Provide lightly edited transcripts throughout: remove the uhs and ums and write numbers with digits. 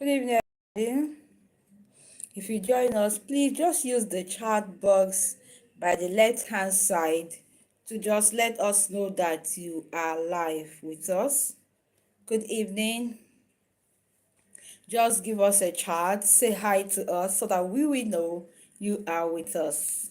Good evening, everybody. If you join us, please just use the chat box by the left hand side to just let us know that you are live with us. Good evening. Just give us a chat, say hi to us so that we will know you are with us.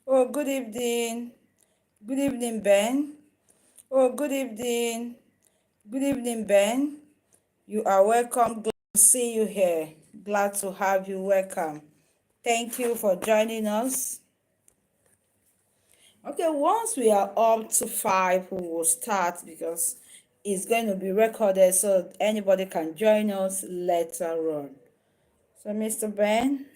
Oh, good evening. Good evening, Ben. Oh, good evening. Good evening, Ben. You are welcome. Glad to see you here. Glad to have you. Welcome. Thank you for joining us. Okay, once we are up to five, we will start because it's going to be recorded so anybody can join us later on. So, Mr. Ben,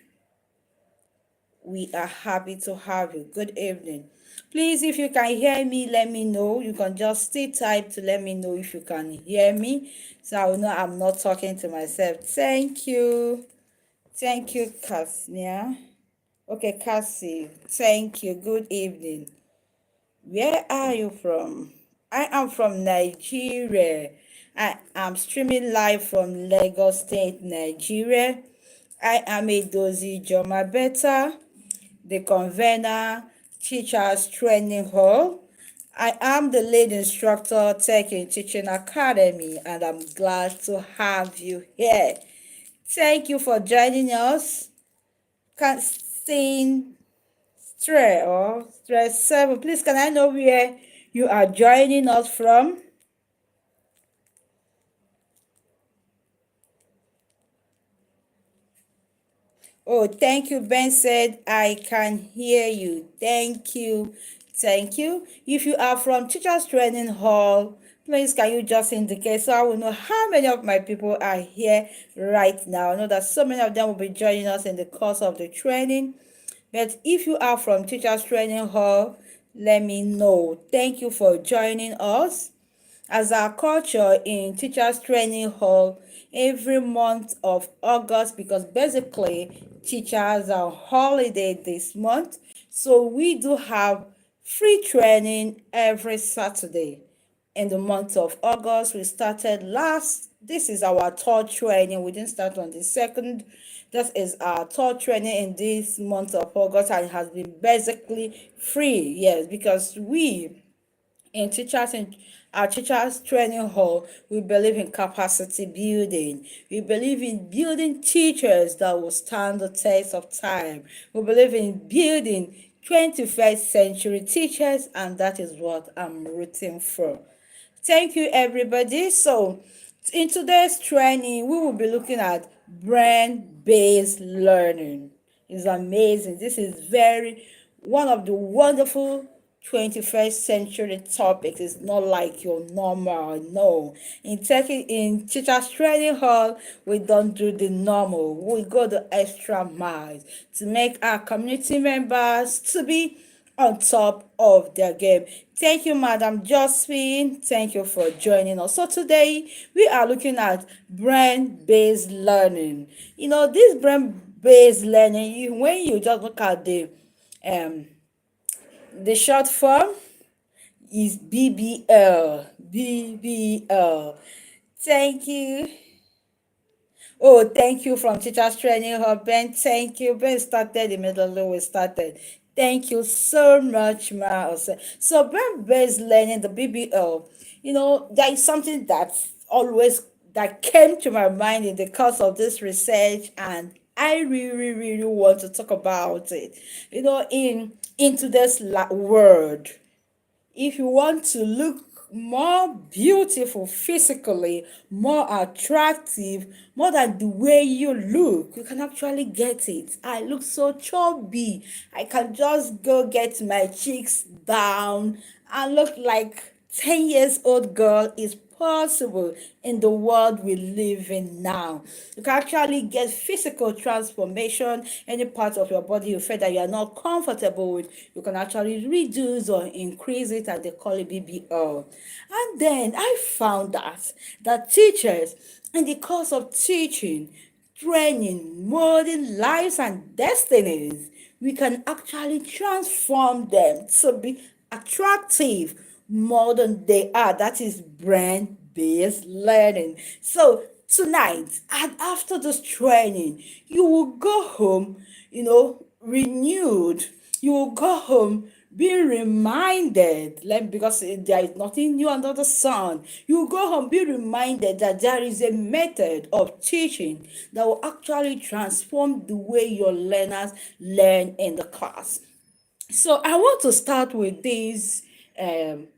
we are happy to have you. Good evening. Please, if you can hear me, let me know. You can just still type to let me know if you can hear me. So I will know I'm not talking to myself. Thank you. Thank you, Kasnia. Okay, Cassie. Thank you. Good evening. Where are you from? I am from Nigeria. I am streaming live from Lagos State, Nigeria. I am Ijeoma Bertha, the convener, Teachers Training Hall. I am the lead instructor, Tech in Teaching Academy, and I'm glad to have you here. Thank you for joining us. Can sing stress 7. Please, can I know where you are joining us from? Oh, thank you. Ben said, I can hear you. Thank you. Thank you. If you are from Teachers Training Hall, please can you just indicate so I will know how many of my people are here right now. I know that so many of them will be joining us in the course of the training. But if you are from Teachers Training Hall, let me know. Thank you for joining us. As our culture in Teachers Training Hall, every month of August, because basically teachers are on holiday this month, so we do have free training every Saturday. In the month of August, we started this is our third training. We didn't start on the second. This is our third training in this month of August, and it has been basically free. Yes, because we in our teachers training hall, we believe in capacity building. We believe in building teachers that will stand the test of time. We believe in building 21st century teachers, and that is what I'm rooting for. Thank you, everybody. So in today's training, we will be looking at brain-based learning. It's amazing. This is very one of the wonderful 21st century topics. It's not like your normal. No. In teachers training hall, we don't do the normal. We go the extra miles to make our community members to be on top of their game. Thank you, Madam Josephine. Thank you for joining us. So today we are looking at brain-based learning. This brain-based learning, when you just look at the short form is BBL. BBL. Thank you. Oh, thank you from Teachers Training Hub, Ben. Thank you. Ben started immediately we started. Thank you so much, Ma. So, brain-based learning, the BBL, there is something that came to my mind in the course of this research, and I really, really want to talk about it. In today's world, if you want to look more beautiful physically, more attractive, more than the way you look. You can actually get it. I look so chubby. I can just go get my cheeks down and look like 10 years old girl is possible in the world we live in now. You can actually get physical transformation. Any part of your body you feel that you are not comfortable with, you can actually reduce or increase it, and they call it BBL. And then I found that teachers, in the course of teaching, training, molding lives and destinies, we can actually transform them to be attractive more than they are. That is brand based learning. So tonight and after this training, you will go home, renewed. You will go home being reminded, like, because there is nothing new under the sun. You will go home be reminded that there is a method of teaching that will actually transform the way your learners learn in the class. So I want to start with this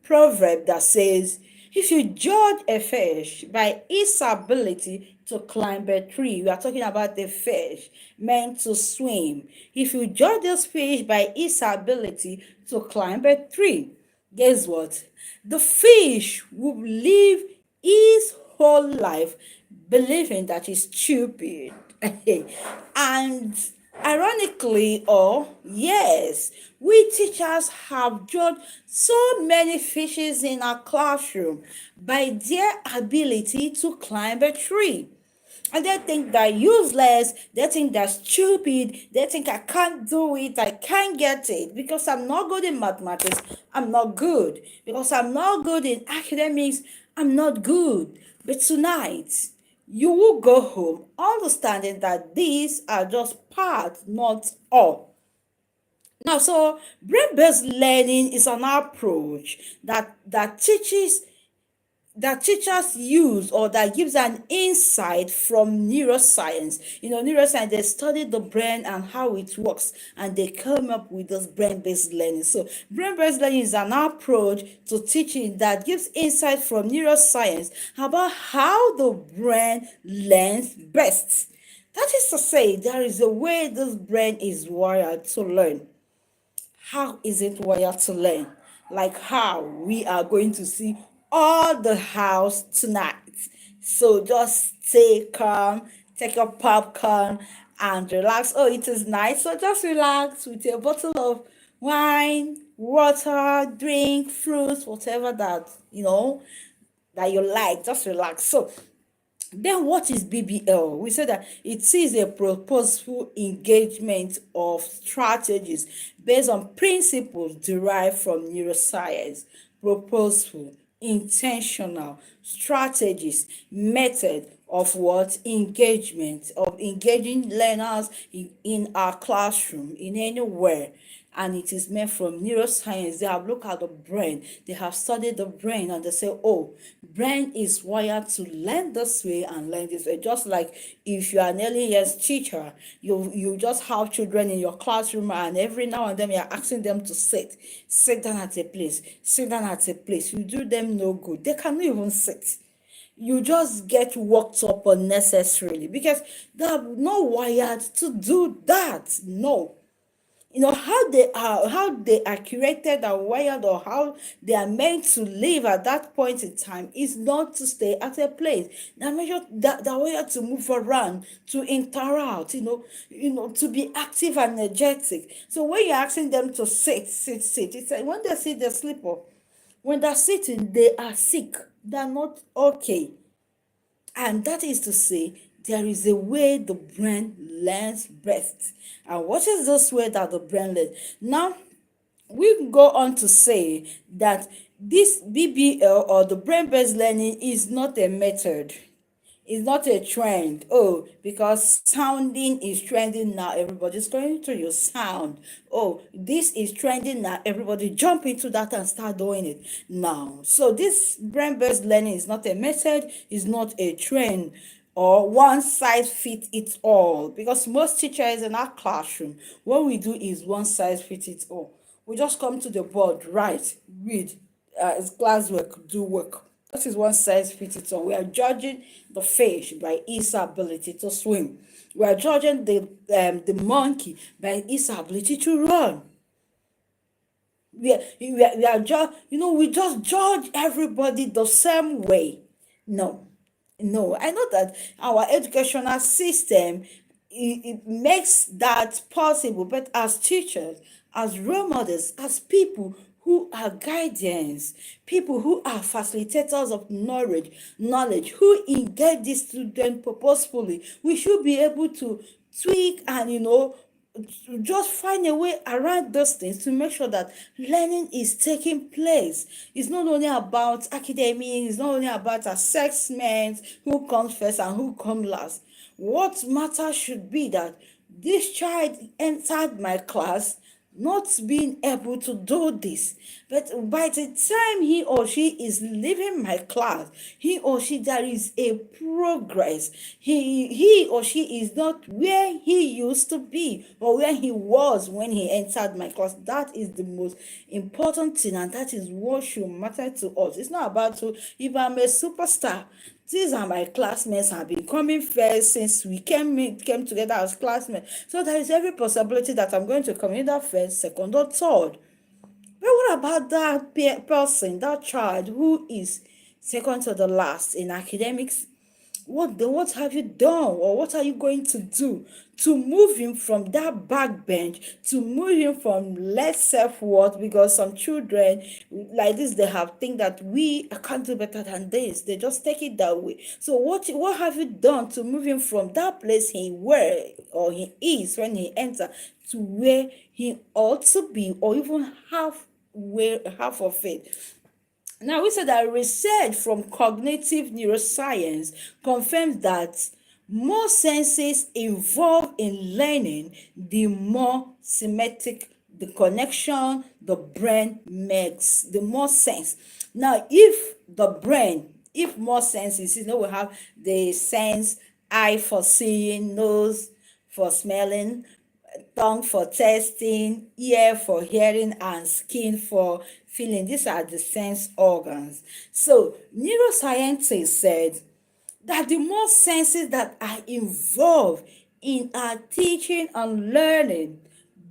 proverb that says, if you judge a fish by its ability to climb a tree, we are talking about the fish meant to swim. If you judge this fish by its ability to climb a tree, guess what? The fish will live his whole life believing that he's stupid. And ironically, or yes, we teachers have judged so many fishes in our classroom by their ability to climb a tree. And they think they're useless, they think they're stupid, they think I can't do it, I can't get it because I'm not good in mathematics, I'm not good. Because I'm not good in academics, I'm not good. But tonight, you will go home understanding that these are just part, not all. Now, so brain-based learning is an approach that teachers use, or that gives an insight from neuroscience. Neuroscience, they study the brain and how it works, and they come up with this brain-based learning. So brain-based learning is an approach to teaching that gives insight from neuroscience about how the brain learns best. That is to say, there is a way this brain is wired to learn. How is it wired to learn? Like how we are going to see all the house tonight. So just stay calm, take your popcorn and relax. Oh, it is nice. So just relax with a bottle of wine, water, drink, fruits, whatever that you like. Just relax. So then what is BBL? We said that it is a purposeful engagement of strategies based on principles derived from neuroscience. Purposeful, intentional strategies, method of what engagement, of engaging learners in our classroom, in anywhere. And it is meant from neuroscience. They have looked at the brain, they have studied the brain, and they say, oh, brain is wired to learn this way and learn this way. Just like if you are an early years teacher, you just have children in your classroom, and every now and then you're asking them to sit down at a place, sit down at a place. You do them no good, they cannot even sit. You just get worked up unnecessarily because they're not wired to do that. No, how they are created and wired, or how they are meant to live at that point in time, is not to stay at a place. They're wired to move around, to interact, to be active and energetic. So when you're asking them to sit, it's like when they sit they sleep off. When they're sitting, they are sick, they're not okay. And that is to say, there is a way the brain learns best. And what is this way that the brain learns? Now, we go on to say that this BBL, or the brain based learning, is not a method. It's not a trend. Oh, because sounding is trending now, everybody's going to use sound. Oh, this is trending now, everybody jump into that and start doing it now. So this brain-based learning is not a method, is not a trend, or one size fits it all. Because most teachers in our classroom, what we do is one size fits it all. We just come to the board, write, read, It's classwork, do work. That is one size fits it all. We are judging the fish by its ability to swim. We are judging the monkey by its ability to run. We are just, we just judge everybody the same way. No, no. I know that our educational system, it makes that possible, but as teachers, as role models, as people who are guardians, people who are facilitators of knowledge, who engage the student purposefully, we should be able to tweak and, just find a way around those things to make sure that learning is taking place. It's not only about academics, it's not only about assessments, who comes first and who comes last. What matters should be that this child entered my class not being able to do this, but by the time he or she is leaving my class, he or she, there is a progress. He or she is not where he used to be or where he was when he entered my class. That is the most important thing, and that is what should matter to us. It's not about if I'm a superstar. These are my classmates, have been coming first since we came together as classmates. So there is every possibility that I'm going to come either first, second, or third. But what about that person, that child who is second to the last in academics? What have you done, or what are you going to do to move him from that back bench, to move him from less self-worth? Because some children like this, they think that I can't do better than this. They just take it that way. So what have you done to move him from that place he is when he enters to where he ought to be, or even half of it? Now, we said that research from cognitive neuroscience confirms that more senses involved in learning, the more symmetric the connection the brain makes, the more sense. Now, if more senses, we have the sense eye for seeing, nose for smelling, tongue for tasting, ear for hearing, and skin for feeling. These are the sense organs. So, neuroscientists said that the more senses that are involved in our teaching and learning,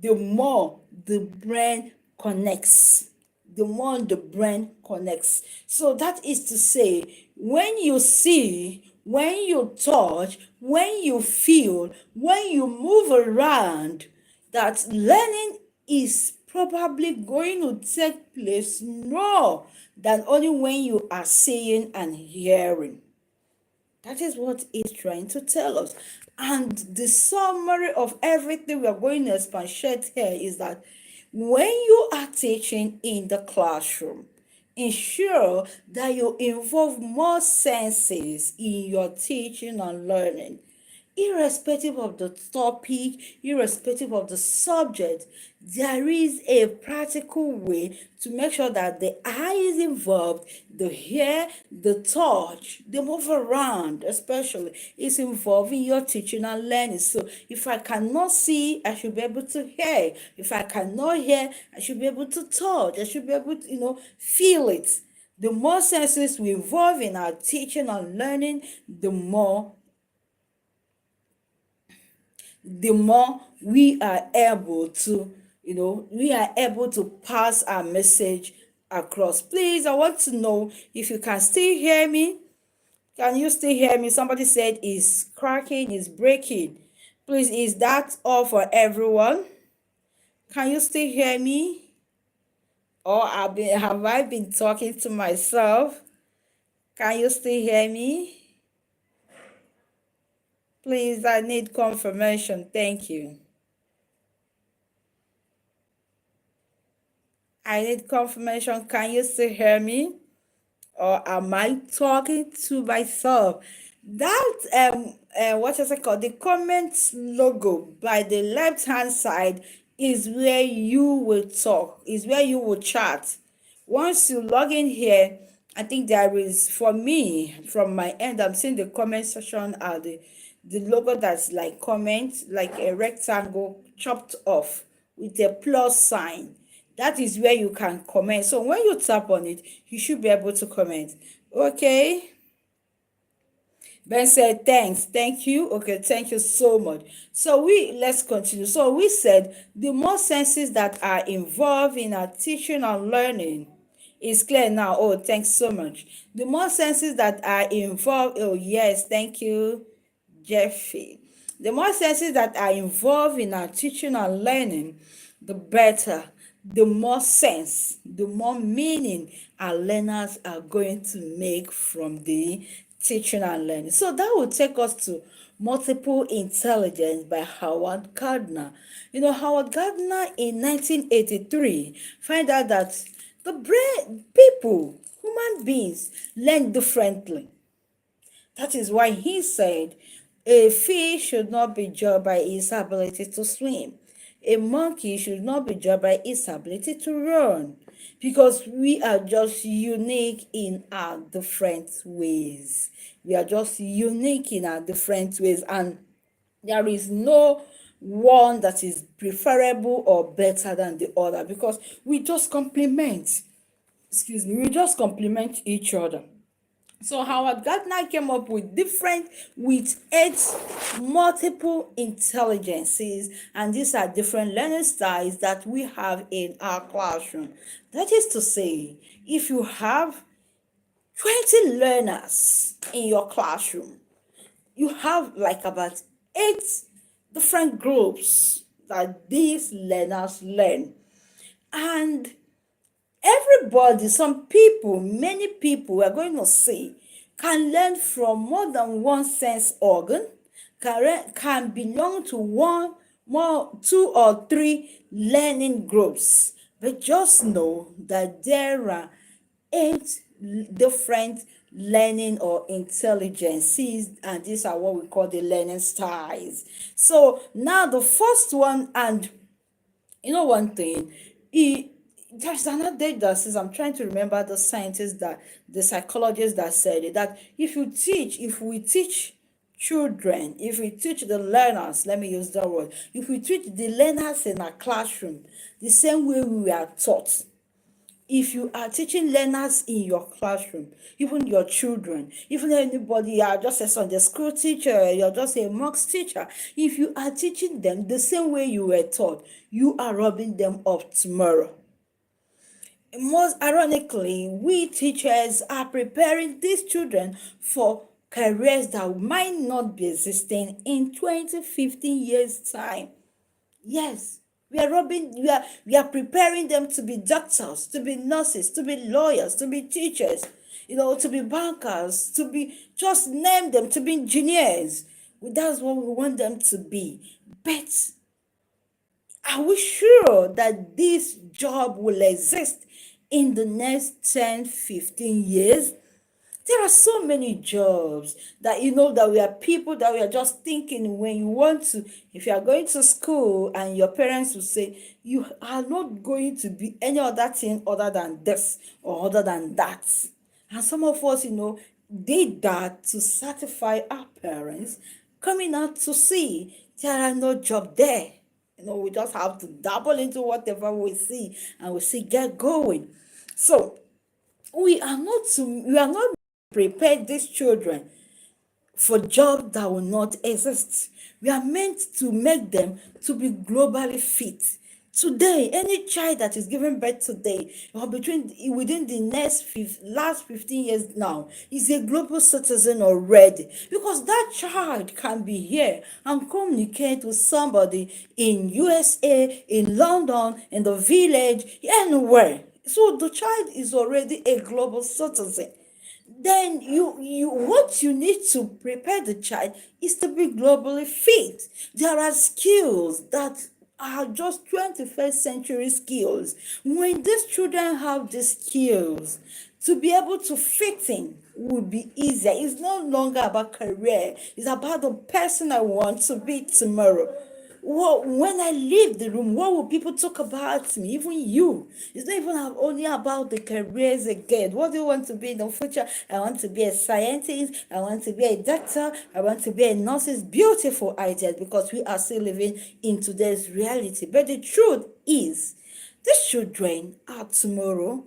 the more the brain connects. The more the brain connects. So that is to say, when you see, when you touch, when you feel, when you move around, that learning is probably going to take place more than only when you are seeing and hearing. That is what it's trying to tell us. And the summary of everything we are going to expatiate here is that when you are teaching in the classroom, ensure that you involve more senses in your teaching and learning. Irrespective of the topic, irrespective of the subject, there is a practical way to make sure that the eye is involved, the hair, the touch, the move around, especially, is involved in your teaching and learning. So if I cannot see, I should be able to hear. If I cannot hear, I should be able to touch. I should be able to, feel it. The more senses we involve in our teaching and learning, the more we are able to pass our message across. Please, I want to know if you can still hear me. Can you still hear me? Somebody said it's cracking, it's breaking. Please, is that all for everyone? Can you still hear me? Or have I been talking to myself? Can you still hear me? Please, I need confirmation. Thank you. I need confirmation. Can you still hear me? Or am I talking to myself? That what is it called? The comments logo by the left hand side is where you will talk, is where you will chat. Once you log in here, I think there is, for me, from my end, I'm seeing the comment section are the logo that's like comment, like a rectangle chopped off with a plus sign. That is where you can comment. So when you tap on it, you should be able to comment. Okay. Ben said, thanks, thank you. Okay, thank you so much. So let's continue. So we said the more senses that are involved in our teaching and learning is clear now. Oh, thanks so much. The more senses that are involved, oh yes, thank you, Jeffy. The more senses that are involved in our teaching and learning, the better, the more sense, the more meaning our learners are going to make from the teaching and learning. So that will take us to Multiple Intelligence by Howard Gardner. Howard Gardner in 1983 find out that the brain, people, human beings learn differently. That is why he said a fish should not be judged by its ability to swim. A monkey should not be judged by its ability to run, because we are just unique in our different ways. We are just unique in our different ways, and there is no one that is preferable or better than the other, because we just complement. We just complement each other. So Howard Gardner came up with eight multiple intelligences, and these are different learning styles that we have in our classroom. That is to say, if you have 20 learners in your classroom, you have like about 8 different groups that these learners learn. And everybody, some people, many people, we're going to see, can learn from more than one sense organ, can belong to one, more, 2 or 3 learning groups. But just know that there are 8 different learning or intelligences, and these are what we call the learning styles. So now the first one, and one thing, there's another date that says, I'm trying to remember the psychologist that said it, that if we teach children, if we teach the learners, let me use that word, if we teach the learners in our classroom the same way we are taught, if you are teaching learners in your classroom, even your children, even anybody, you are just a Sunday school teacher, you're just a mocks teacher, if you are teaching them the same way you were taught, you are robbing them of tomorrow. Most ironically, we teachers are preparing these children for careers that might not be existing in 20, 15 years' time. Yes, we are preparing them to be doctors, to be nurses, to be lawyers, to be teachers, to be bankers, to be, just name them, to be engineers. That's what we want them to be. But are we sure that this job will exist in the next 10, 15 years? There are so many jobs that that we are people that we are just thinking, when you want to, if you are going to school and your parents will say, you are not going to be any other thing other than this or other than that. And some of us, did that to satisfy our parents, coming out to see there are no job there. We just have to dabble into whatever we see, and we see get going. So we are not prepare these children for jobs that will not exist. We are meant to make them to be globally fit. Today, any child that is given birth today, or within the last 15 years now, is a global citizen already, because that child can be here and communicate with somebody in USA, in London, in the village, anywhere. So the child is already a global citizen. Then what you need to prepare the child is to be globally fit. There are skills that are just 21st century skills. When these children have these skills, to be able to fit in would be easier. It's no longer about career. It's about the person I want to be tomorrow. When I leave the room, what will people talk about me? Even you. It's not even only about the careers again. What do you want to be in the future? I want to be a scientist. I want to be a doctor. I want to be a nurse. It's beautiful ideas, because we are still living in today's reality. But the truth is, These children are tomorrow.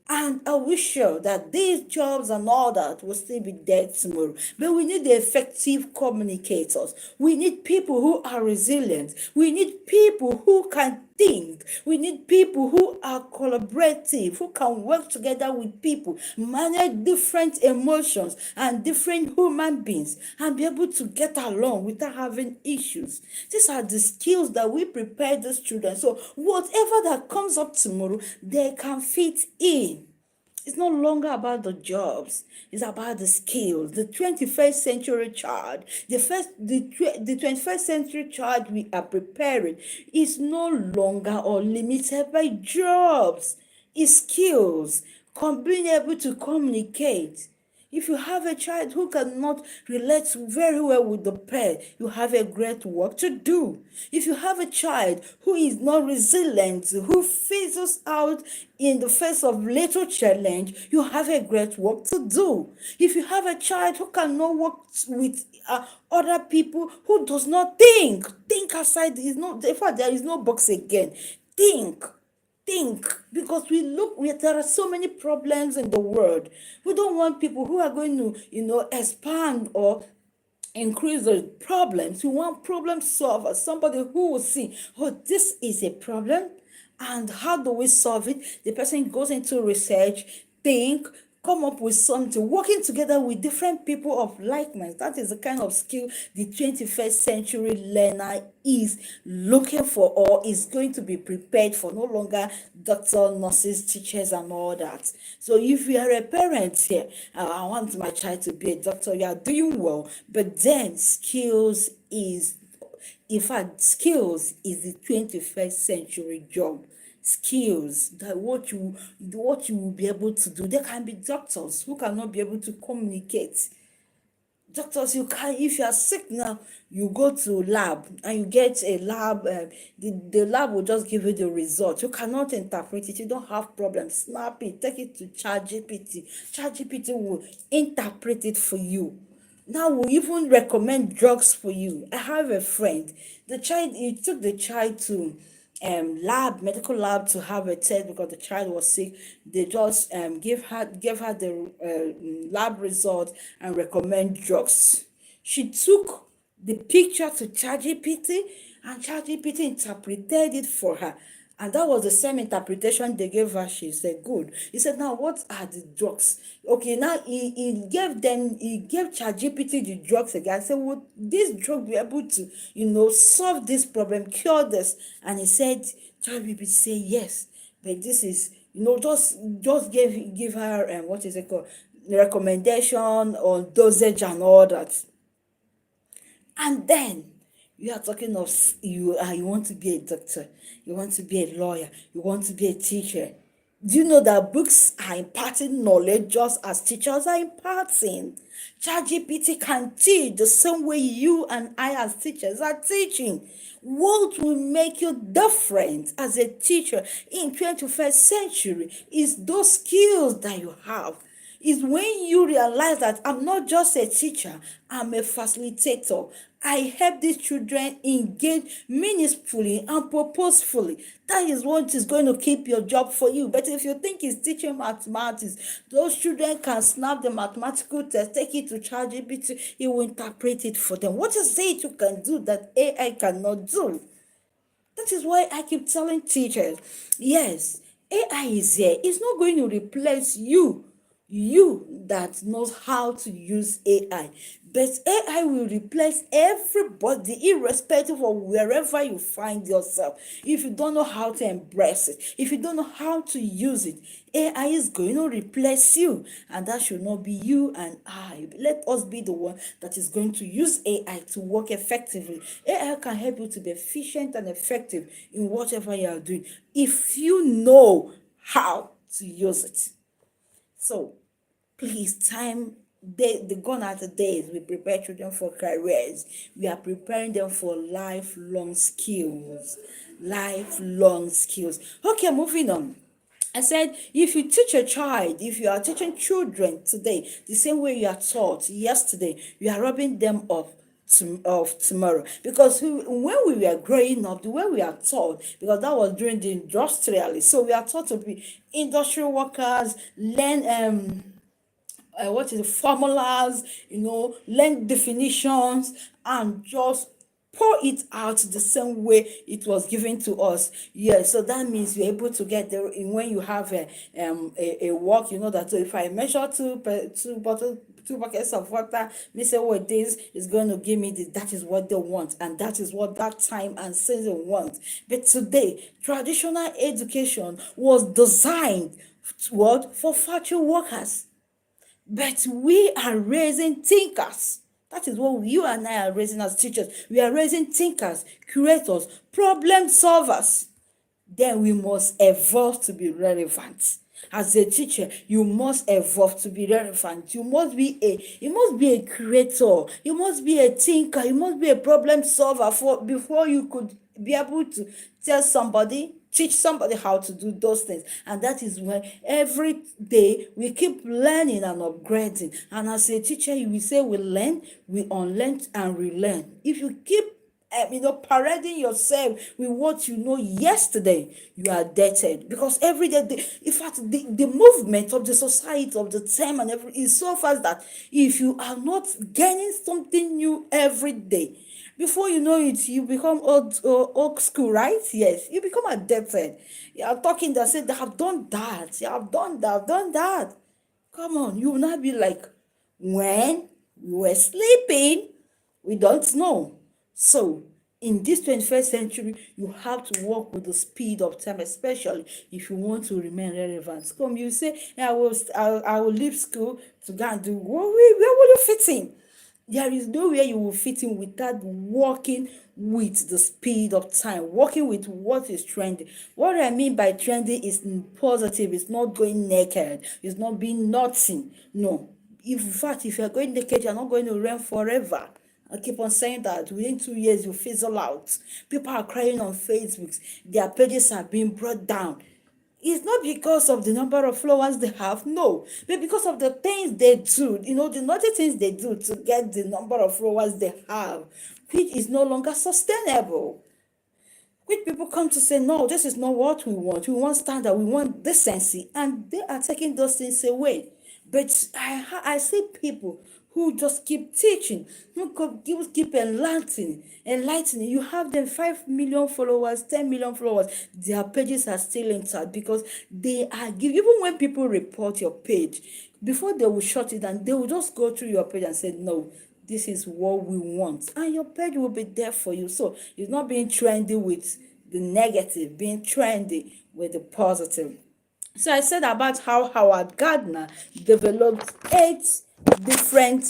And are we sure that these jobs and all that will still be there tomorrow? But we need the effective communicators. We need people who are resilient. We need people who can think. We need people who are collaborative, who can work together with people, manage different emotions and different human beings, and be able to get along without having issues. These are the skills that we prepare these children. So whatever that comes up tomorrow, they can fit in. It's no longer about the jobs. It's about the skills. The 21st century child, the 21st century child we are preparing is no longer or limited by jobs. It's skills, being able to communicate. If you have a child who cannot relate very well with the parent, you have a great work to do. If you have a child who is not resilient, who fizzles out in the face of little challenge, you have a great work to do. If you have a child who cannot work with other people, who does not think outside, in fact, there is no box again. Think, because there are so many problems in the world. We don't want people who are going to expand or increase the problems. We want problem solvers, somebody who will see, oh, this is a problem, and how do we solve it? The person goes into research, think, come up with something, working together with different people of like minds. That is the kind of skill the 21st century learner is looking for, or is going to be prepared for. No longer doctors, nurses, teachers, and all that. So if you are a parent here, I want my child to be a doctor, you are doing well, but then skills is the 21st century job. Skills, that what you will be able to do. There can be doctors who cannot be able to communicate. Doctors, you can, if you are sick now, you go to lab and you get a lab, the lab will just give you the result. You cannot interpret it. You don't have problems, snap it, take it to ChatGPT will interpret it for you. Now we even recommend drugs for you. I have a friend, he took the child to medical lab to have a test because the child was sick. They just gave her the lab result and recommend drugs. She took the picture to ChatGPT, and ChatGPT interpreted it for her. And that was the same interpretation they gave her. She said, good. He said, now what are the drugs? Okay, now he gave ChatGPT the drugs again. I said, well, this drug be able to, solve this problem, cure this. And he said, ChatGPT said, yes. But this is, just give her, what is it called? Recommendation on dosage and all that. And then you are talking of you want to be a doctor, you want to be a lawyer, you want to be a teacher. Do you know that books are imparting knowledge just as teachers are imparting? ChatGPT can teach the same way you and I as teachers are teaching. What will make you different as a teacher in 21st century is those skills that you have. Is when you realize that I'm not just a teacher, I'm a facilitator. I help these children engage meaningfully and purposefully. That is what is going to keep your job for you. But if you think it's teaching mathematics, those children can snap the mathematical test, take it to ChatGPT, it will interpret it for them. What is it you can do that AI cannot do? That is why I keep telling teachers, yes, AI is here. It's not going to replace you that knows how to use AI. But AI will replace everybody, irrespective of wherever you find yourself. If you don't know how to embrace it, if you don't know how to use it, AI is going to replace you. And that should not be you and I. Let us be the one that is going to use AI to work effectively. AI can help you to be efficient and effective in whatever you are doing, if you know how to use it. So, please, the gone are the days we prepare children for careers. We are preparing them for lifelong skills. Lifelong skills. Okay, moving on. I said, if you teach a child, if you are teaching children today, the same way you are taught yesterday, you are rubbing them up of tomorrow. Because when we were growing up, the way we are taught, because that was during the industrialists, so we are taught to be industrial workers, learn what is the formulas, learn definitions, and just pour it out the same way it was given to us. Yes, so that means you're able to get there when you have a work. You know that, so if I measure two buckets of water, me say, oh, this is going to give me this. That is what they want, and that is what that time and season want. But today, traditional education was designed what for factory workers, but we are raising thinkers. That is what you and I are raising as teachers. We are raising thinkers, creators, problem solvers. Then we must evolve to be relevant. As a teacher, you must evolve to be relevant. You must be a creator. You must be a thinker. You must be a problem solver before you could be able to teach somebody how to do those things. And that is why every day we keep learning and upgrading. And as a teacher, you will say we learn, we unlearn, and relearn. If you keep parading yourself with what you know yesterday, you are dated. Because every day, in fact, the movement of the society, of the time and everything is so fast that if you are not gaining something new every day, before you know it, you become old school, right? Yes, you become adapted. You are talking that say, they have done that, you have done that, I've done that. Come on, you will not be like, when we were sleeping, we don't know. So, in this 21st century, you have to work with the speed of time, especially if you want to remain relevant. Come, you say, I will leave school to go and do, where will you fit in? There is no way you will fit in without working with the speed of time, working with what is trending. What I mean by trending is positive. It's not going naked. It's not being naughty. No. In fact, if you're going naked, you're not going to reign forever. I keep on saying that within 2 years you fizzle out. People are crying on Facebook. Their pages are being brought down. It's not because of the number of followers they have, no, but because of the things they do, the naughty things they do to get the number of followers they have, which is no longer sustainable. Which people come to say, no, this is not what we want. We want standard, we want decency, and they are taking those things away. But I see people who just keep teaching, who keep enlightening. You have them 5 million followers, 10 million followers. Their pages are still intact because they are giving. Even when people report your page, before they will shut it down, they will just go through your page and say, no, this is what we want. And your page will be there for you. So it's not being trendy with the negative, being trendy with the positive. So I said about how Howard Gardner developed 8 different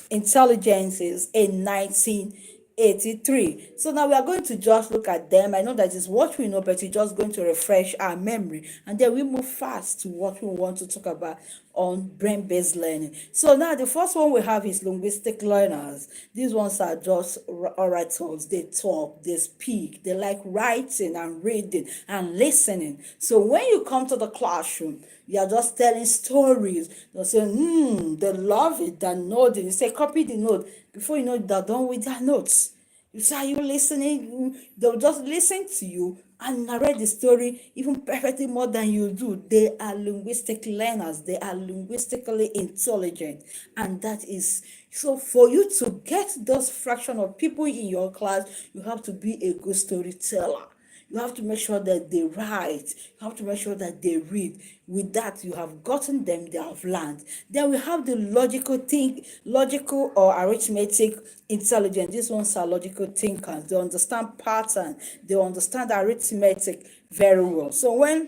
intelligences in 1983. So now we are going to just look at them. I know that is what we know, but it's just going to refresh our memory. And then we move fast to what we want to talk about on brain-based learning. So now the first one we have is linguistic learners. These ones are just orators. They talk, they speak, they like writing and reading and listening. So when you come to the classroom, you are just telling stories. They'll say, they love it, they're nodding. You say, copy the note. Before you know it, they're done with their notes. You say, are you listening? They'll just listen to you and narrate the story even perfectly more than you do. They are linguistic learners. They are linguistically intelligent. And that is, so for you to get those fraction of people in your class, you have to be a good storyteller. You have to make sure that they write. You have to make sure that they read. With that, you have gotten them, they have learned. Then we have the logical or arithmetic intelligence. These ones are logical thinkers. They understand pattern. They understand arithmetic very well. So when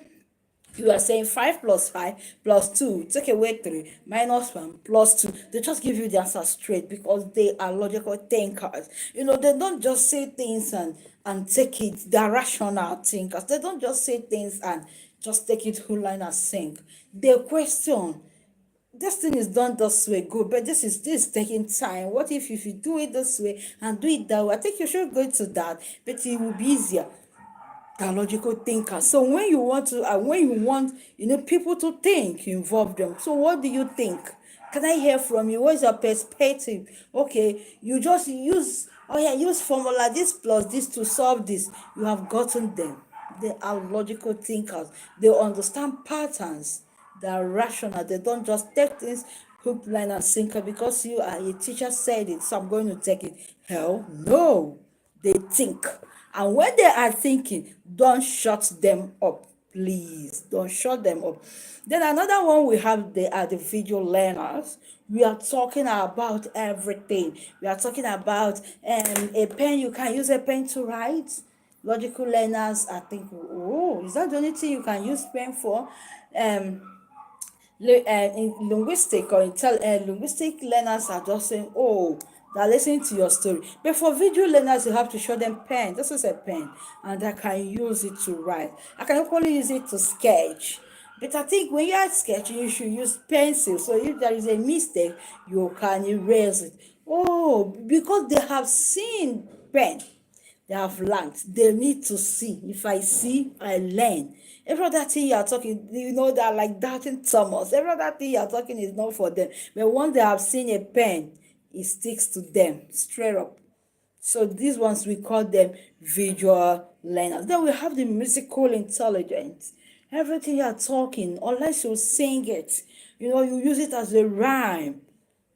you are saying 5 plus 5 plus 2, take away 3, minus 1 plus 2. They just give you the answer straight because they are logical thinkers. They don't just say things and take it. They are rational thinkers. They don't just say things and just take it whole line and sink. They question. This thing is done this way, good, but this is taking time. What if you do it this way and do it that way? I think you should go to that, but it will be easier. Are logical thinkers. So when you want people to think, you involve them. So what do you think? Can I hear from you? What's your perspective? Okay, you just use, oh yeah, use formula this plus this to solve this. You have gotten them. They are logical thinkers. They understand patterns. They are rational. They don't just take things hook, line, and sinker because you are a teacher said it, so I'm going to take it. Hell no. They think. And when they are thinking, don't shut them up. Please don't shut them up. Then another one we have, they are the visual learners. We are talking about everything. We are talking about a pen. You can use a pen to write. Logical learners, I think, oh, is that the only thing you can use pen for? Um, in linguistic or linguistic learners are just saying, oh, they're listening to your story. But for visual learners, you have to show them pen. This is a pen, and I can use it to write. I can only use it to sketch. But I think when you are sketching, you should use pencil. So if there is a mistake, you can erase it. Oh, because they have seen pen, they have learned. They need to see. If I see, I learn. Every other thing you are talking, you know, that like doubting Thomas. Every other thing you are talking is not for them. But once they have seen a pen, it sticks to them straight up. So these ones, we call them visual learners. Then we have the musical intelligence. Everything you are talking, unless you sing it, you know, you use it as a rhyme,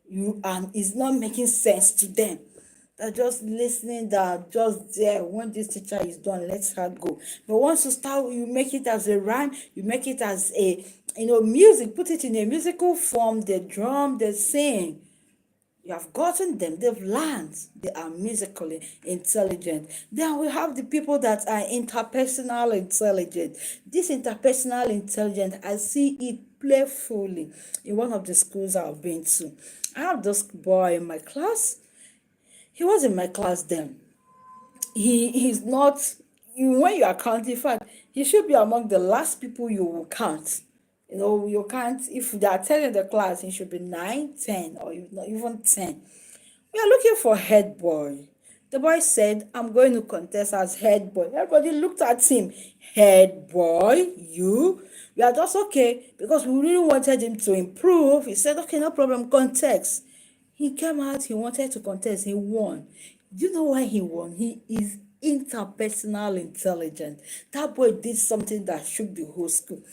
you and it's not making sense to them. They're just listening, they're just there. When this teacher is done, let her go. But once you start, you make it as a rhyme, you make it as a, you know, music, put it in a musical form, they drum, they sing. You have gotten them, they've learned, they are musically intelligent. Then we have the people that are interpersonal intelligent. This interpersonal intelligence, I see it playfully in one of the schools I've been to. I have this boy in my class. He was in my class then. He's not, when you are counting, in fact, he should be among the last people you will count. You know, you can't, if they are telling the class, he should be 9, 10, or not even 10. We are looking for head boy. The boy said, I'm going to contest as head boy. Everybody looked at him. Head boy, you? We are just okay because we really wanted him to improve. He said, okay, no problem, contest. He came out, he wanted to contest, he won. Do you know why he won? He is interpersonal intelligent. That boy did something that shook the whole school.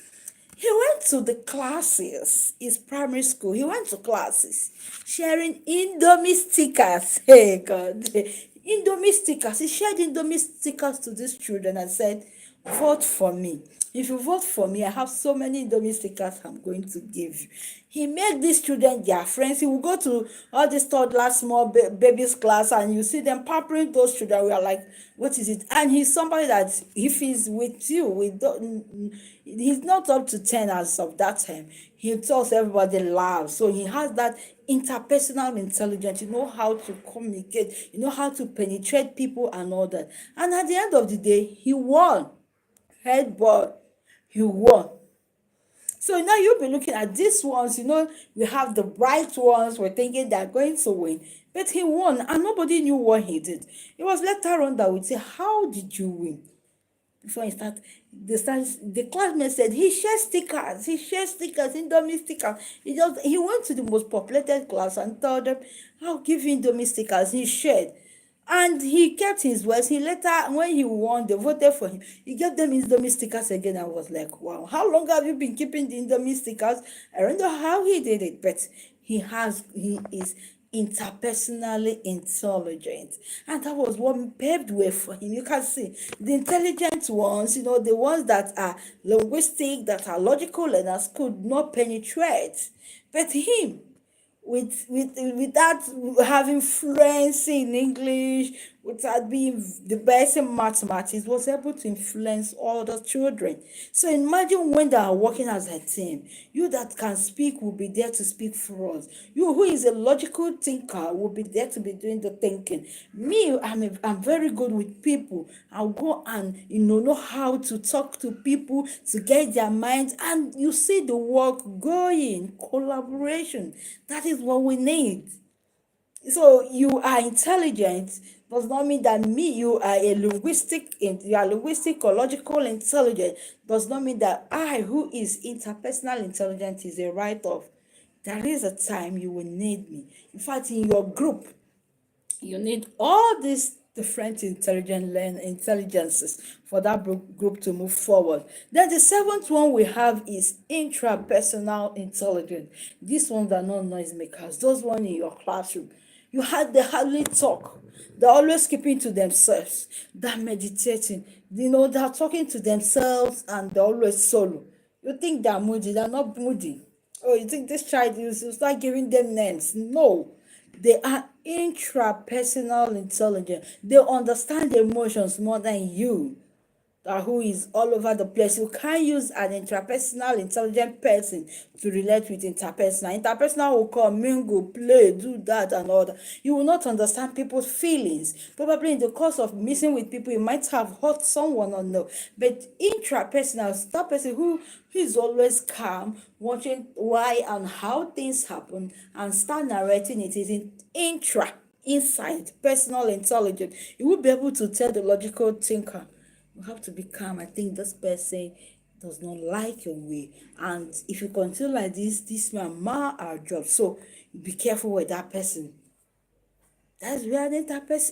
He went to the classes, his primary school. He went to classes sharing Indomie stickers. Hey, God. Indomie stickers. He shared Indomie stickers to these children and said, vote for me. If you vote for me, I have so many Indomie stickers I'm going to give you. He made these children their friends. He will go to all these toddler small babies class and you see them pampering those children. We are like, what is it? And he's somebody that if he's with you, he's not up to 10 as of that time. He tells everybody loud. So he has that interpersonal intelligence. You know how to communicate. You know how to penetrate people and all that. And at the end of the day, he won. Head boy, he won. So now you'll be looking at these ones, you know, we have the bright ones, we're thinking they're going to win. But he won, and nobody knew what he did. It was later on that we'd say, how did you win? Before he start, the classmate said, he shares stickers, Indomie stickers. He went to the most populated class and told them, I'll give you Indomie stickers. He shared. And he kept his words. He later, when he won, they voted for him. He gave them Indomie stickers again. I was like, wow, how long have you been keeping the Indomie stickers? I don't know how he did it, but he is interpersonally intelligent. And that was what paved way for him. You can see the intelligent ones, you know, the ones that are linguistic, that are logical learners could not penetrate. But him, without having fluency in English, without being the best in mathematics, was able to influence all the children. So imagine when they are working as a team. You that can speak will be there to speak for us. You who is a logical thinker will be there to be doing the thinking. Me, I'm very good with people. I'll go and know how to talk to people to get their minds, and you see the work going, collaboration. That is what we need. So you are intelligent does not mean that you are linguistic or logical intelligent does not mean that I, who is interpersonal intelligent, is a write-off. There is a time you will need me. In fact, in your group, you need all these different intelligences for that group to move forward. Then the seventh one we have is intrapersonal intelligence. These ones are not noisemakers. Those ones in your classroom, they hardly talk. They're always keeping to themselves. They're meditating. They're talking to themselves and they're always solo. You think they're moody? They're not moody. Oh, you think this child, you start giving them names? No, they are intrapersonal intelligent. They understand emotions more than you, who is all over the place. You can't use an intrapersonal intelligent person to relate with interpersonal. Interpersonal will come, mingle, play, do that and all that. You will not understand people's feelings. Probably in the course of mixing with people, you might have hurt someone or no. But intrapersonal is that person who is always calm, watching why and how things happen, and start narrating it. Is in inside personal intelligence. You will be able to tell the logical thinker, you have to be calm. I think this person does not like your way. And if you continue like this may mar our job. So be careful with that person. That's where the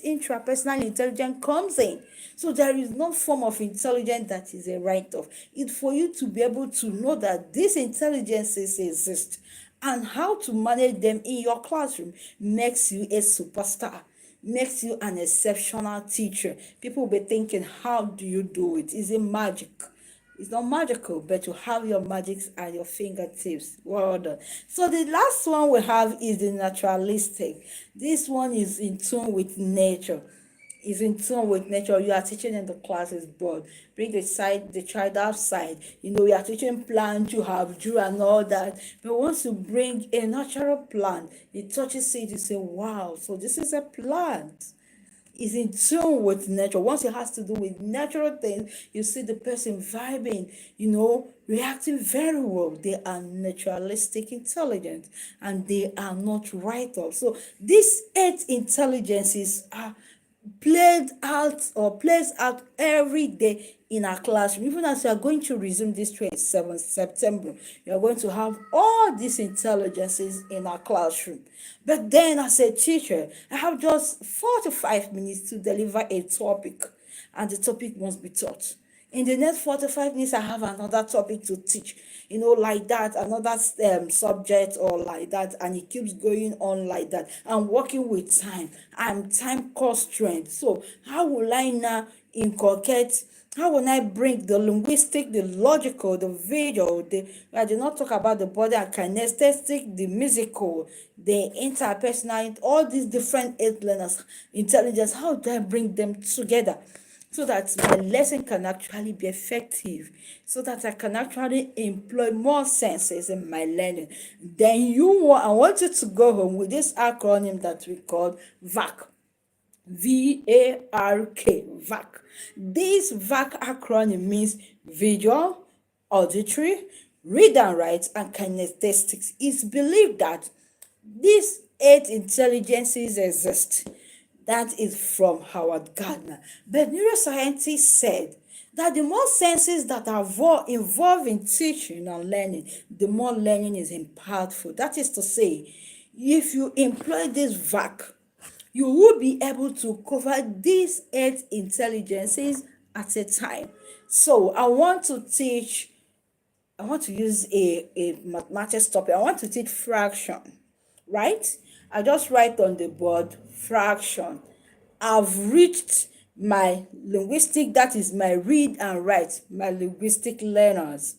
intrapersonal intelligence comes in. So there is no form of intelligence that is a write-off. It's for you to be able to know that these intelligences exist and how to manage them in your classroom makes you a superstar, makes you an exceptional teacher. People will be thinking, how do you do it? Is it magic? It's not magical, but you have your magics at your fingertips. Well done. So the last one we have is the naturalistic. This one is in tune with nature. Is in tune with nature. You are teaching in the classes board. Bring the child outside. You are teaching plant, you have drew and all that. But once you bring a natural plant, it touches it, you say, wow, so this is a plant. Is in tune with nature. Once it has to do with natural things, you see the person vibing, reacting very well. They are naturalistic intelligence and they are not write-off. So these 8 intelligences are plays out every day in our classroom. Even as you are going to resume this 27th September, you are going to have all these intelligences in our classroom. But then as a teacher, I have just 4 to 5 minutes to deliver a topic, and the topic must be taught. In the next 45 minutes, I have another topic to teach, like that, another subject or like that, and it keeps going on like that. I'm working with time. I'm time constrained. So how will I now inculcate? How will I bring the linguistic, the logical, the visual, I did not talk about the body and kinesthetic, the musical, the interpersonal, all these different 8 learners, intelligence, how do I bring them together? So that my lesson can actually be effective, so that I can actually employ more senses in my learning. Then I want you to go home with this acronym that we call VARK. VARK, VARK. This VARK acronym means visual, auditory, read and write, and kinesthetics. It's believed that these 8 intelligences exist. That is from Howard Gardner. But neuroscientists said that the more senses that are involved in teaching and learning, the more learning is impactful. That is to say, if you employ this VARK, you will be able to cover these 8 intelligences at a time. So I want to use a mathematics topic. I want to teach fraction, right? I just write on the board fraction. I've reached my linguistic, that is my read and write, my linguistic learners.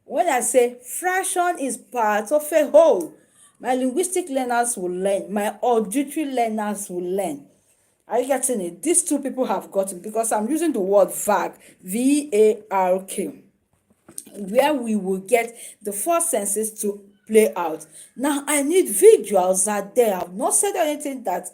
When I say fraction is part of a whole, my linguistic learners will learn, my auditory learners will learn. Are you getting it? These 2 people have gotten, because I'm using the word VARK, VARK, where we will get the 4 senses to play out. Now I need visuals that they have not said anything that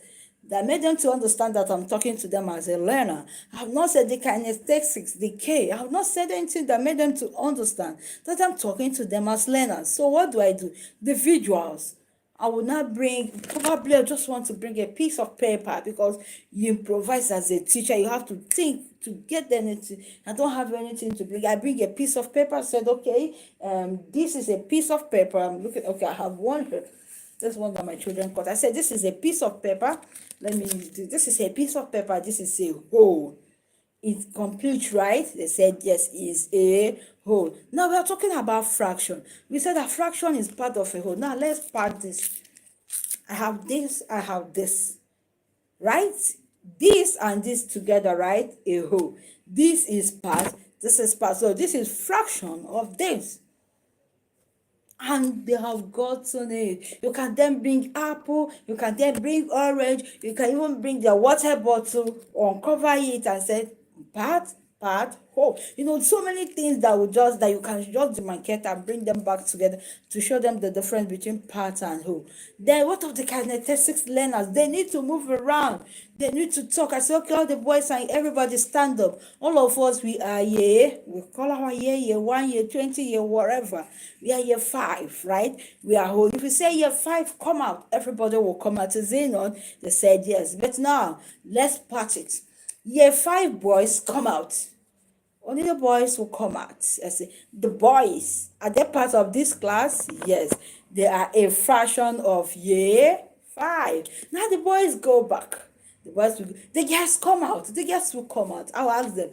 made them to understand that I'm talking to them as a learner. I have not said the kinesthetics, the K. I have not said anything that made them to understand that I'm talking to them as learners. So what do? The visuals. I will not bring, probably I just want to bring a piece of paper, because you improvise as a teacher. You have to think to get anything. I don't have anything to bring. I bring a piece of paper, said, okay, this is a piece of paper. I'm looking, okay, I have one here. This one that my children cut. I said, this is a piece of paper. Let me do, this is a piece of paper. This is a whole. It's complete, right? They said yes, is a whole. Now we are talking about fraction. We said that fraction is part of a whole. Now let's part this. I have this, right? This and this together, right? A whole. This is part, this is part. So this is fraction of this. And they have gotten it. You can then bring apple, you can then bring orange, you can even bring the water bottle, uncover it and say part, whole. So many things that you can just demarcate and bring them back together to show them the difference between part and whole. Then what of the kinestetics learners? They need to move around. They need to talk. I say, okay, all the boys and everybody stand up. All of us, we are year. We call our year 1, year 20, year whatever. We are year 5, right? We are whole. If you say year 5, come out, everybody will come out. Is it not? They said yes. But now, let's part it. Year 5 boys come out. Only the boys will come out. I say, the boys, are they part of this class? Yes. They are a fraction of year 5. Now the boys go back. The girls come out. The girls will come out. I'll ask them,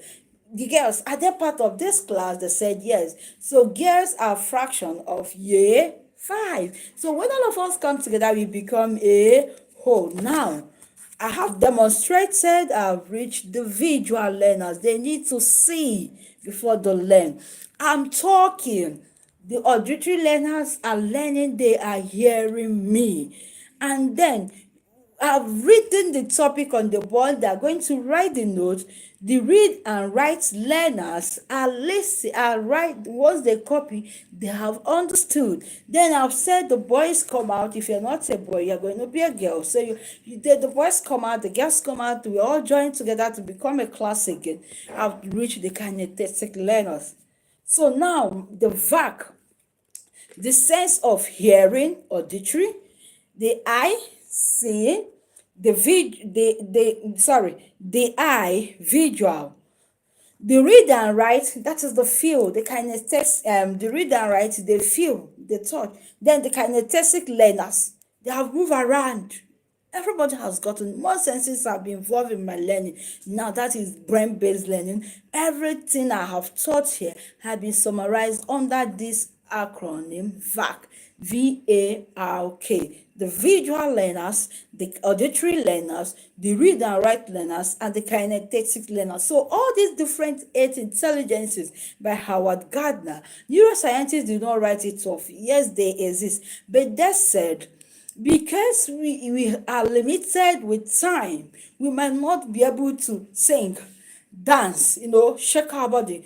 the girls, are they part of this class? They said yes. So girls are a fraction of year 5. So when all of us come together, we become a whole. Now, I have demonstrated, I've reached the visual learners. They need to see before they learn. I'm talking. The auditory learners are learning, they are hearing me. And then I've written the topic on the board. They're going to write the notes. The read and write learners are listening, are right. Once they copy, they have understood. Then I've said the boys come out. If you're not a boy, you're going to be a girl. So the boys come out, the girls come out. We all join together to become a class again. I've reached the kinesthetic learners. So now the VAC, the sense of hearing, auditory, the eye, seeing, the eye, visual, the read and write, that is the feel, the kinesthetic, the read and write, the feel, the touch. Then the kinesthetic learners, they have moved around. Everybody has gotten, more senses have been involved in my learning. Now that is brain-based learning. Everything I have taught here has been summarized under this acronym VARK. VARK. The visual learners, the auditory learners, the read and write learners, and the kinesthetic learners. So all these different 8 intelligences by Howard Gardner. Neuroscientists did not write it off. Yes, they exist. But they said, because we are limited with time, we might not be able to sing, dance, shake our body,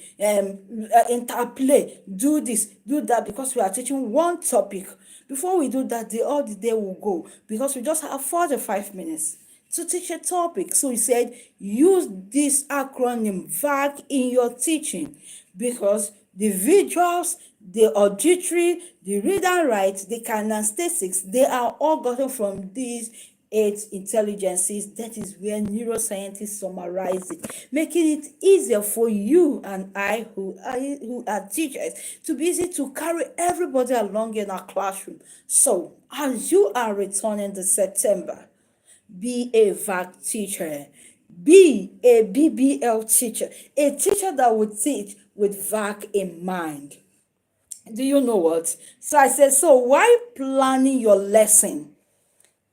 interplay, do this, do that, because we are teaching one topic. Before we do that, all the day will go, because we just have 45 minutes to teach a topic. So he said, use this acronym VARK in your teaching, because the visuals, the auditory, the read and write, the kinesthetics, they are all gotten from these 8 intelligences. That is where neuroscientists summarize it, making it easier for you and I, who are teachers, to be easy to carry everybody along in our classroom. So as you are returning this September, be a VAC teacher, be a BBL teacher, a teacher that will teach with VAC in mind. Do you know what? So I said, so why planning your lesson?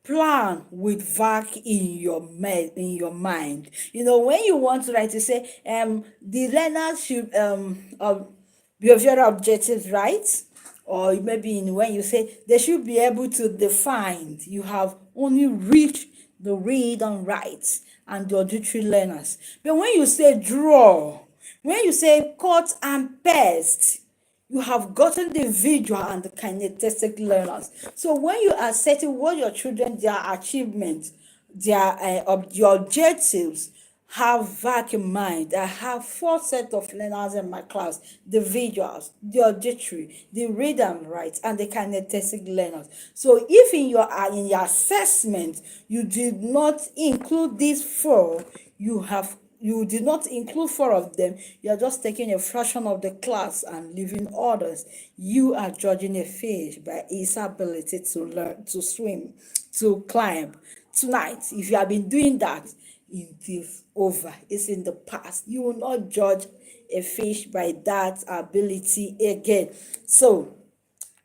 Plan with VAC in your mind. When you want to write, you say, the learner should behavioral objectives, right? Or maybe when you say they should be able to define, you have only reached the read and write and the auditory learners. But when you say draw, when you say cut and paste, you have gotten the visual and the kinesthetic learners. So when you are setting what your children, their achievements, their objectives, have vacuum mind. I have four sets of learners in my class: the visuals, the auditory, the read and write, and the kinesthetic learners. So if in your assessment you did not include these four, you did not include four of them, you are just taking a fraction of the class and leaving others. You are judging a fish by its ability to learn to swim, to climb. Tonight, if you have been doing that, it is over. It's in the past. You will not judge a fish by that ability again. So,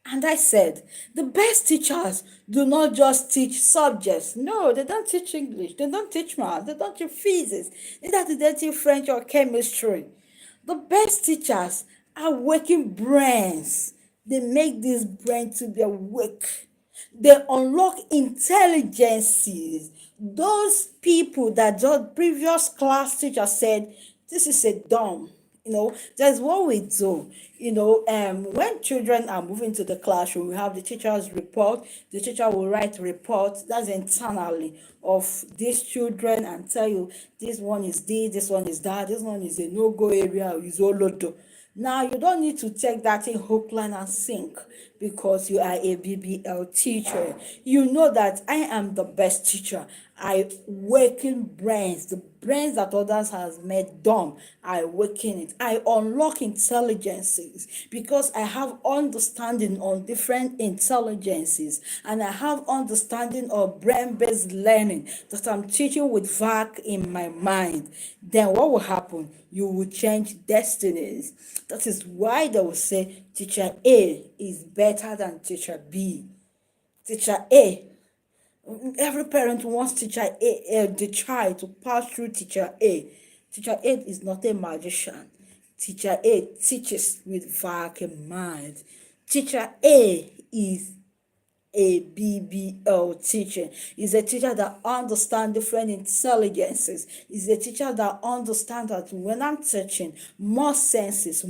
and I said, the best teachers do not just teach subjects. No, they don't teach English. They don't teach math. They don't teach physics. Neither do they teach French or chemistry. The best teachers are working brains. They make this brain to be awake. They unlock intelligences. Those people that the previous class teacher said, this is a dumb. That's what we do. When children are moving to the classroom, we have the teacher's report. The teacher will write report, that's internally, of these children, and tell you this one is this one is that, this one is a no-go area, is olodo. Now, you don't need to take that in hook, line, and sink because you are a BBL teacher. You know that I am the best teacher. I waken brains, the brains that others has made dumb. I waken it. I unlock intelligences because I have understanding on different intelligences, and I have understanding of brain-based learning that I'm teaching with VAC in my mind. Then what will happen? You will change destinies. That is why they will say teacher A is better than teacher B. Teacher A, every parent wants teacher A, the child to pass through teacher A. Teacher A is not a magician. Teacher A teaches with vacuum mind. Teacher A is a BBL teacher. Is a teacher that understands different intelligences. Is a teacher that understands that when I'm teaching, more senses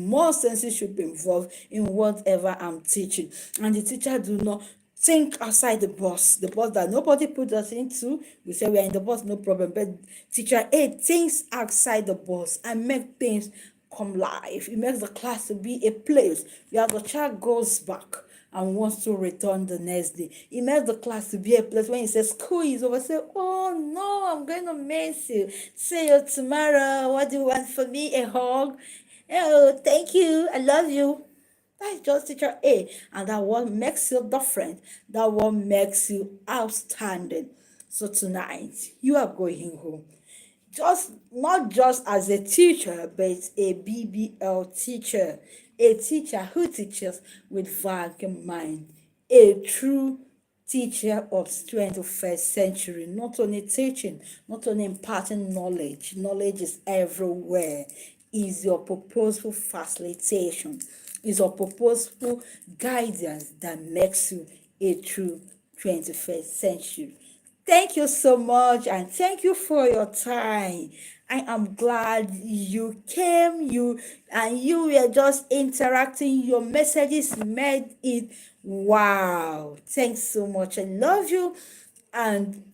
should be involved in whatever I'm teaching. And the teacher do not think outside the box that nobody put us into. We say we are in the box, no problem. But teacher A thinks outside the box and make things come live. It makes the class to be a place where the child goes back and wants to return the next day. It makes the class to be a place when he says school is over, say, oh no, I'm going to miss you. See you tomorrow. What do you want from me? A hug? Oh, thank you. I love you. That's just teacher A. And that what makes you different. That what makes you outstanding. So tonight, you are going home. Not just as a teacher, but a BBL teacher. A teacher who teaches with vacuum mind. A true teacher of 21st century, not only teaching, not only imparting knowledge. Knowledge is everywhere. Is your purposeful facilitation, is your purposeful guidance that makes you a true 21st century. Thank you so much, and thank you for your time. I am glad you came, you were just interacting. Your messages made it wow. Thanks so much. I love you. And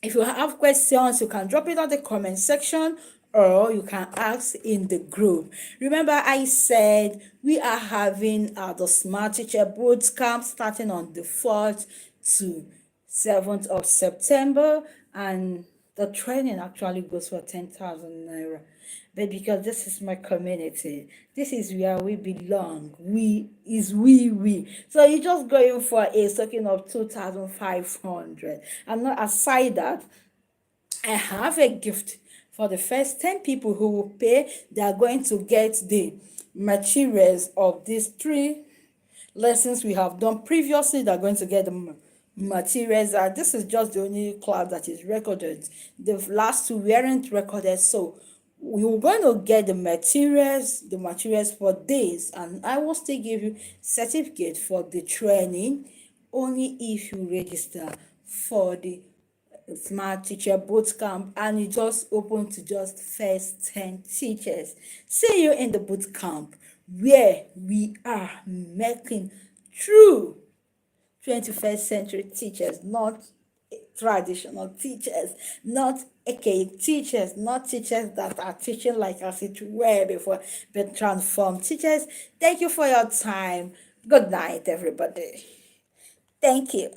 if you have questions, you can drop it on the comment section or you can ask in the group. Remember, I said we are having the Smart Teacher Boot Camp starting on the 4th to 7th of September, and the training actually goes for 10,000 naira. But because this is my community, this is where we belong. We. So you're just going for a token of 2,500. And not aside that, I have a gift for the first 10 people who will pay. They are going to get the materials of these 3 lessons we have done previously. They're going to get the materials. This is just the only class that is recorded. The last 2 weren't recorded, so we're going to get the materials for this, and I will still give you certificate for the training only if you register for the Smart Teacher Bootcamp, and it just open to just first 10 teachers. See you in the bootcamp where we are making true 21st century teachers, not traditional teachers, not archaic teachers, not teachers that are teaching like as it were before, but transformed teachers. Thank you for your time. Good night, everybody. Thank you.